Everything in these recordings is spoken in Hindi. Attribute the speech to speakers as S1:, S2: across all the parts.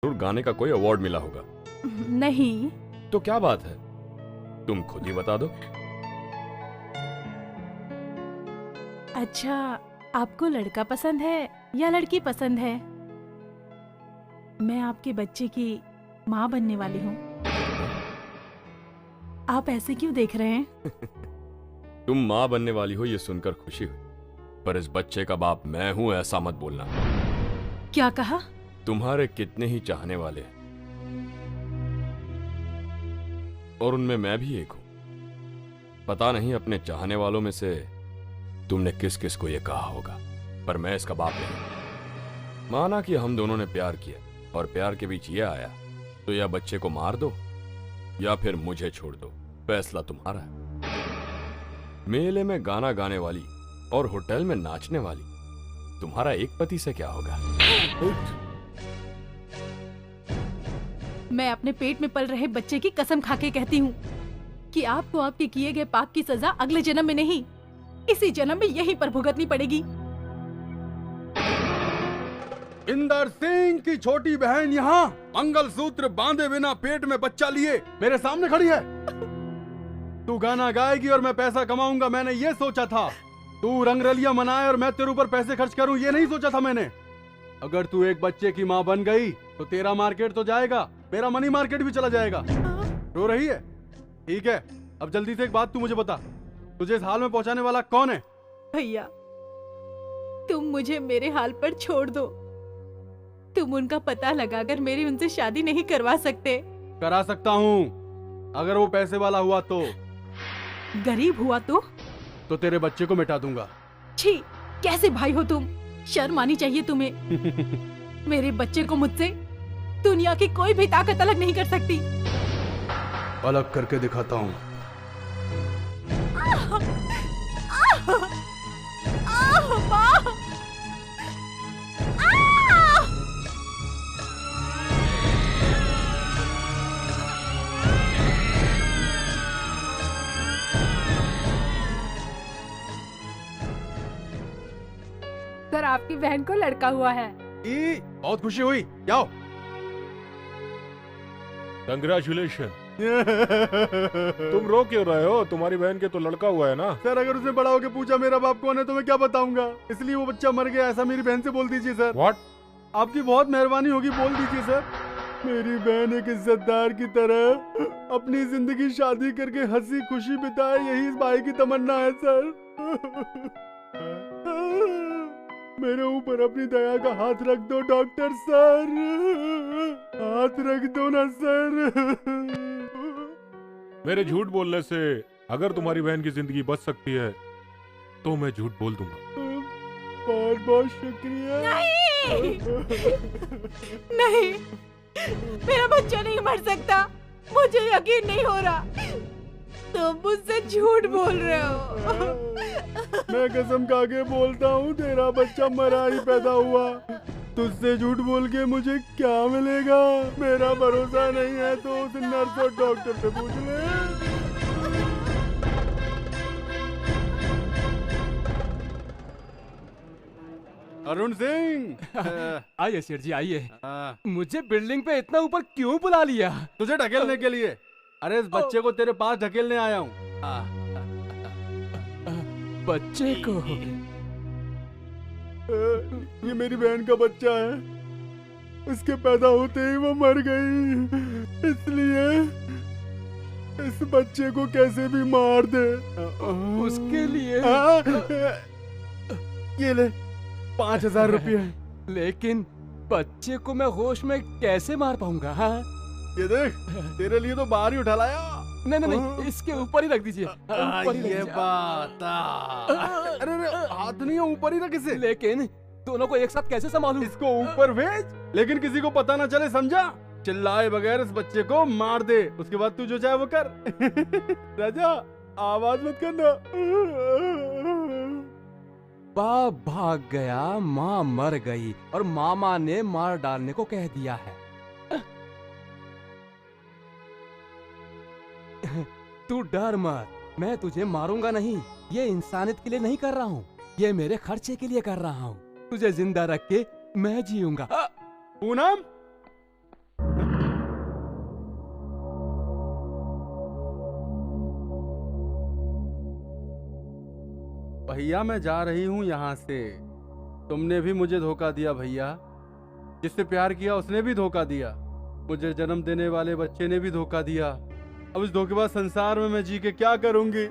S1: जरूर गाने का कोई अवार्ड मिला होगा।
S2: नहीं।
S1: तो क्या बात है, तुम खुद ही बता दो।
S2: अच्छा, आपको लड़का पसंद है या लड़की पसंद है? मैं आपके बच्चे की माँ बनने वाली हूँ। आप ऐसे क्यों देख रहे हैं?
S1: तुम माँ बनने वाली हो ये सुनकर खुशी हुई, पर इस बच्चे का बाप मैं हूं ऐसा मत बोलना।
S2: क्या कहा?
S1: तुम्हारे कितने ही चाहने वाले हैं और उनमें मैं भी एक हूं। पता नहीं अपने चाहने वालों में से तुमने किस किस को ये कहा होगा, पर मैं इसका बाप नहीं। माना कि हम दोनों ने प्यार किया और प्यार के बीच ये आया, तो या बच्चे को मार दो या फिर मुझे छोड़ दो, फैसला तुम्हारा है। मेले में गाना गाने वाली और होटल में नाचने वाली तुम्हारा एक पति से क्या होगा?
S2: मैं अपने पेट में पल रहे बच्चे की कसम खाके कहती हूँ कि आपको आपके किए गए पाप की सजा अगले जन्म में नहीं, इसी जन्म में यहीं पर भुगतनी पड़ेगी।
S3: इंदर सिंह की छोटी बहन यहाँ मंगलसूत्र बांधे बिना पेट में बच्चा लिए मेरे सामने खड़ी है। तू गाना गाएगी और मैं पैसा कमाऊंगा, मैंने ये सोचा था। तू रंगरलियां मनाए और मैं तेरे ऊपर पैसे खर्च करूं, ये नहीं सोचा था मैंने। अगर तू एक बच्चे की माँ बन गई तो तेरा मार्केट तो जाएगा, मेरा मनी मार्केट भी चला जाएगा। रो रही है? ठीक है, अब जल्दी से एक बात तू मुझे बता, तुझे इस हाल में पहुंचाने वाला कौन है?
S2: भैया, तुम मुझे मेरे हाल पर छोड़ दो। तुम उनका पता लगाकर मेरी उनसे शादी नहीं करवा सकते।
S3: करा सकता हूँ, अगर वो पैसे वाला हुआ तो।
S2: गरीब हुआ तो
S3: तेरे बच्चे को मिटा दूंगा।
S2: छी, कैसे भाई हो तुम? शर्म आनी चाहिए तुम्हें। मेरे बच्चे को मुझसे दुनिया की कोई भी ताकत अलग नहीं कर सकती।
S3: अलग करके दिखाता हूँ।
S4: सर, आपकी बहन को लड़का हुआ है।
S3: बहुत खुशी हुई, जाओ।
S5: कंग्रेचुलेशन। तुम रो क्यों रहे हो? तुम्हारी बहन के तो लड़का हुआ है ना।
S3: सर, अगर उसने बड़ा होकर पूछा मेरा बाप कौन है तो मैं क्या बताऊंगा, इसलिए वो बच्चा मर गया, ऐसा मेरी बहन से बोल दीजिए सर।
S5: व्हाट?
S3: आपकी बहुत मेहरबानी होगी, बोल दीजिए सर। मेरी बहन एक इज्जतदार की तरह अपनी जिंदगी शादी करके हंसी खुशी बिताए, यही इस भाई की तमन्ना है सर। मेरे ऊपर अपनी दया का हाथ रख दो डॉक्टर सर, हाथ रख दो ना सर।
S5: मेरे झूठ बोलने से अगर तुम्हारी बहन की जिंदगी बच सकती है तो मैं झूठ बोल दूंगा।
S3: बहुत बहुत शुक्रिया।
S2: नहीं, मेरा बच्चा नहीं मर सकता। मुझे यकीन नहीं हो रहा, तुम मुझसे झूठ बोल रहे हो।
S3: मैं कसम खा के बोलता हूँ, तेरा बच्चा मरा ही पैदा हुआ। तुझसे झूठ बोल के मुझे क्या मिलेगा? मेरा भरोसा नहीं है तो उस नर्स और डॉक्टर से पूछ ले। अरुण सिंह।
S6: आइए सेठ जी, आइए। मुझे बिल्डिंग पे इतना ऊपर क्यों बुला लिया?
S3: तुझे ढकेलने के लिए। अरे इस बच्चे को तेरे पास ढकेलने आया हूँ।
S6: बच्चे को?
S3: ये मेरी बहन का बच्चा है, उसके पैदा होते ही वो मर गई, इसलिए इस बच्चे को कैसे भी मार दे।
S6: उसके लिए
S3: ये ले 5,000 रुपये।
S6: लेकिन बच्चे को मैं होश में कैसे मार पाऊंगा? हाँ,
S3: ये देख, तेरे लिए तो बाहर ही उठा लाया।
S6: नहीं नहीं नहीं, इसके ऊपर ही रख दीजिए।
S3: ये बात। अरे हाथ नहीं है, ऊपर ही रख इसे।
S6: लेकिन दोनों को एक साथ कैसे संभालूं?
S3: इसको ऊपर भेज, लेकिन किसी को पता ना चले, समझा? चिल्लाए बगैर इस बच्चे को मार दे, उसके बाद तू जो चाहे वो कर। राजा, आवाज मत करना।
S6: बाप भाग गया, माँ मर गई और मामा ने मार डालने को कह दिया है। तू डर मत, मैं तुझे मारूंगा नहीं। ये इंसानियत के लिए नहीं कर रहा हूँ, ये मेरे खर्चे के लिए कर रहा हूँ। तुझे जिंदा रख के मैं जीऊंगा।
S3: पूनम, भैया मैं जा रही हूँ यहाँ से। तुमने भी मुझे धोखा दिया भैया। जिससे प्यार किया उसने भी धोखा दिया। मुझे जन्म देने वाले बच्चे ने भी धोखा दिया। अब इस धोखेबाज संसार में मैं जी के क्या करूंगी?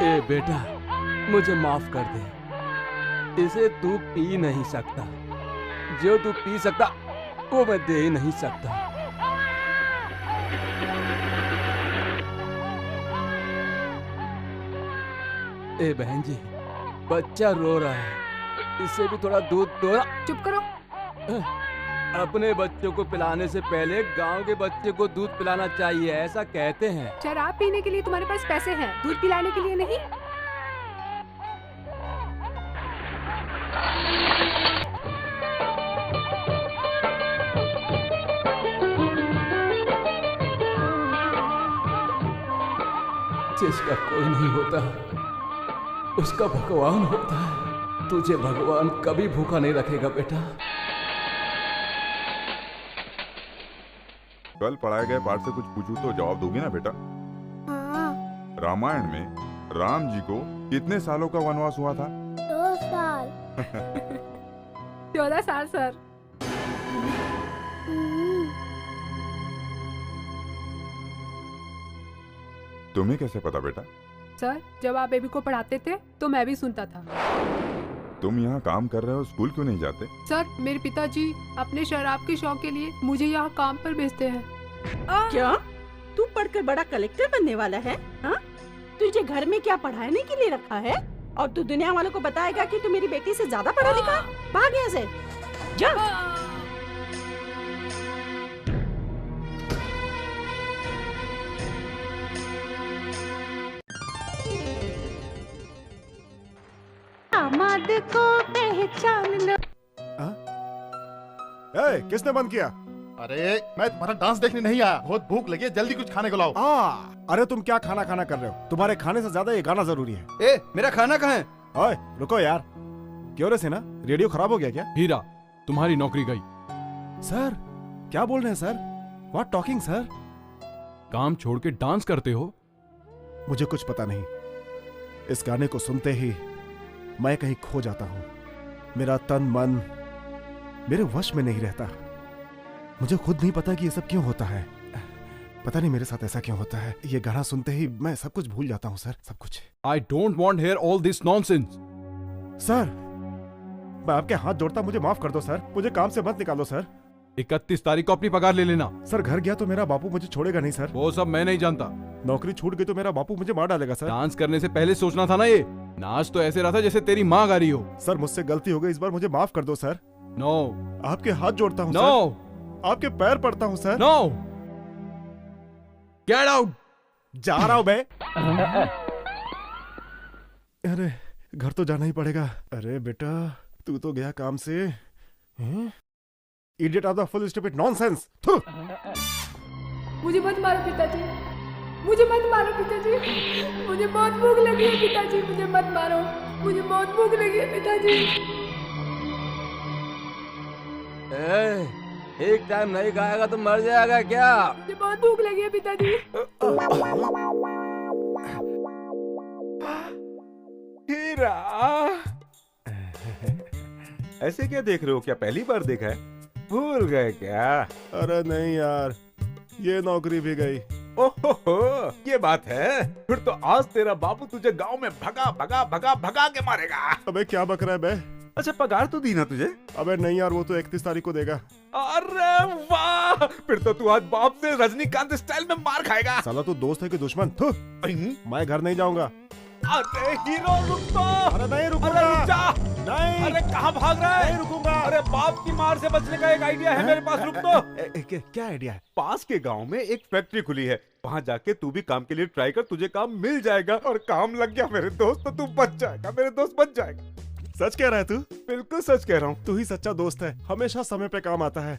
S6: ए बेटा, मुझे माफ कर दे। इसे तू पी नहीं सकता। जो तू पी सकता वो मैं दे ही नहीं सकता। ए बहन जी, बच्चा रो रहा है, इसे भी थोड़ा दूध दो ना।
S4: चुप करो।
S6: अपने बच्चों को पिलाने से पहले गांव के बच्चे को दूध पिलाना चाहिए, ऐसा कहते हैं।
S4: शराब पीने के लिए तुम्हारे पास पैसे हैं, दूध पिलाने के लिए नहीं।
S6: जिसका कोई नहीं होता उसका भगवान होता है। तुझे भगवान कभी भूखा नहीं रखेगा बेटा।
S7: कल पढ़ाए गए पाठ से कुछ पूछूं तो जवाब दोगी ना बेटा?
S8: हाँ।
S7: रामायण में राम जी को कितने सालों का वनवास हुआ था?
S8: 2 साल।
S4: 14 साल सर।
S7: तुम्हें कैसे पता बेटा?
S4: सर, जब आप बेबी को पढ़ाते थे तो मैं भी सुनता था।
S7: तुम यहाँ काम कर रहे हो, स्कूल क्यों नहीं जाते?
S4: सर, मेरे पिताजी अपने शराब के शौक के लिए मुझे यहाँ काम पर भेजते हैं।
S9: क्या तू पढ़कर बड़ा कलेक्टर बनने वाला है? हाँ? तुझे घर में क्या पढ़ाने के लिए रखा है? और तू दुनिया वालों को बताएगा कि तू मेरी बेटी से ज्यादा पढ़ा लिखा? भाग यहाँ से, जा।
S2: दामाद को पहचान लो।
S10: किसने बंद किया?
S11: अरे मैं तुम्हारा डांस देखने नहीं आया, बहुत भूख लगी है, जल्दी कुछ खाने को लाओ।
S10: अरे तुम क्या खाना खाना कर रहे हो? तुम्हारे खाने से ज्यादा ये गाना जरूरी है।
S3: ए, मेरा खाना कहाँ है?
S10: ओए रुको यार, क्यों रे सेना, रेडियो खराब हो गया क्या?
S6: हीरा, तुम्हारी नौकरी गई।
S10: सर क्या बोल रहे हैं सर? What talking sir?
S6: काम छोड़ के डांस करते हो?
S10: मुझे कुछ पता नहीं। इस गाने को सुनते ही मैं कहीं खो जाता हूँ। मेरा तन मन मेरे वश में नहीं रहता। मुझे खुद नहीं पता कि ये सब क्यों होता है। पता नहीं मेरे साथ ऐसा क्यों होता है। ये गाना सुनते ही मैं सब कुछ भूल जाता हूँ सर, सब कुछ।
S6: I don't want hear all this nonsense.
S10: Sir मैं आपके हाथ जोड़ता, मुझे माफ कर दो सर। मुझे काम से मत निकालो सर।
S6: 31 तारीख को अपनी पगार ले लेना।
S10: सर घर गया तो मेरा बापू मुझे छोड़ेगा नहीं सर।
S6: वो सब मैं नहीं जानता।
S10: नौकरी छूट गई तो मेरा बापू मुझे मार डालेगा सर।
S6: डांस करने से पहले सोचना था ना। ये नाच तो ऐसे रहा था जैसे तेरी माँ गा रही हो।
S10: सर मुझसे गलती हो गई, इस बार मुझे माफ कर दो सर।
S6: नो।
S10: आपके हाथ जोड़ता हूँ
S6: नो।
S10: सर। आपके पैर पड़ता हूँ सर।
S6: नो। Get out.
S10: जा रहा हूँ मैं। अरे घर तो जाना ही पड़ेगा। अरे बेटा तू तो गया काम से। Idiot of the full stupid nonsense.
S4: मुझे मत मारो पिताजी, मुझे मत मारो पिताजी, मुझे बहुत भूख लगी है पिताजी, मुझे मत मारो, मुझे बहुत भूख लगी है पिताजी।
S6: एक टाइम नहीं खाएगा तो मर जाएगा क्या?
S4: मुझे बहुत भूख लगी है पिताजी।
S12: हीरा, ऐसे क्या देख रहे हो? क्या पहली बार देखा है? भूल गए क्या?
S10: अरे नहीं यार, ये नौकरी भी गई।
S12: ओहो, ये बात है। फिर तो आज तेरा बाबू तुझे गांव में भगा भगा भगा भगा के मारेगा।
S10: अबे क्या बक रहा है बे?
S12: अच्छा पगार तो दी ना तुझे?
S10: अबे नहीं यार, वो तो 31 तारीख को देगा।
S12: अरे वाह, फिर तो तू आज बाप से रजनीकांत स्टाइल में मार खाएगा।
S10: साला तू दोस्त है कि दुश्मन? मैं घर नहीं जाऊंगा।
S12: अरे हीरो रुक तो।
S10: अरे नहीं रुकूंगा।
S12: अरे रुक जा।
S10: नहीं।
S12: अरे कहाँ भाग रहा है?
S10: नहीं रुकूंगा।
S12: अरे बाप की मार से बचने का एक आइडिया है मेरे पास, रुक तो।
S10: क्या आइडिया है?
S12: पास के गांव में एक फैक्ट्री खुली है, वहाँ जाके तू भी काम के लिए ट्राई कर, तुझे काम मिल जाएगा। और काम लग गया मेरे दोस्त तो तू बच जाएगा, मेरे दोस्त बच जाएगा।
S10: सच कह रहा है तू?
S12: बिल्कुल सच कह रहा हूँ।
S10: तू ही सच्चा दोस्त है, हमेशा समय पे काम आता है।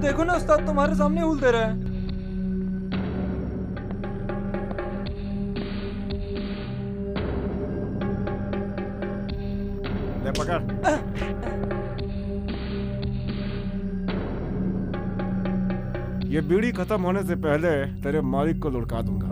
S13: देखो ना उस्ताद, तुम्हारे सामने हूल दे रहा है।
S10: ले पकड़। ये बीड़ी खत्म होने से पहले तेरे मालिक को लुढ़का दूंगा।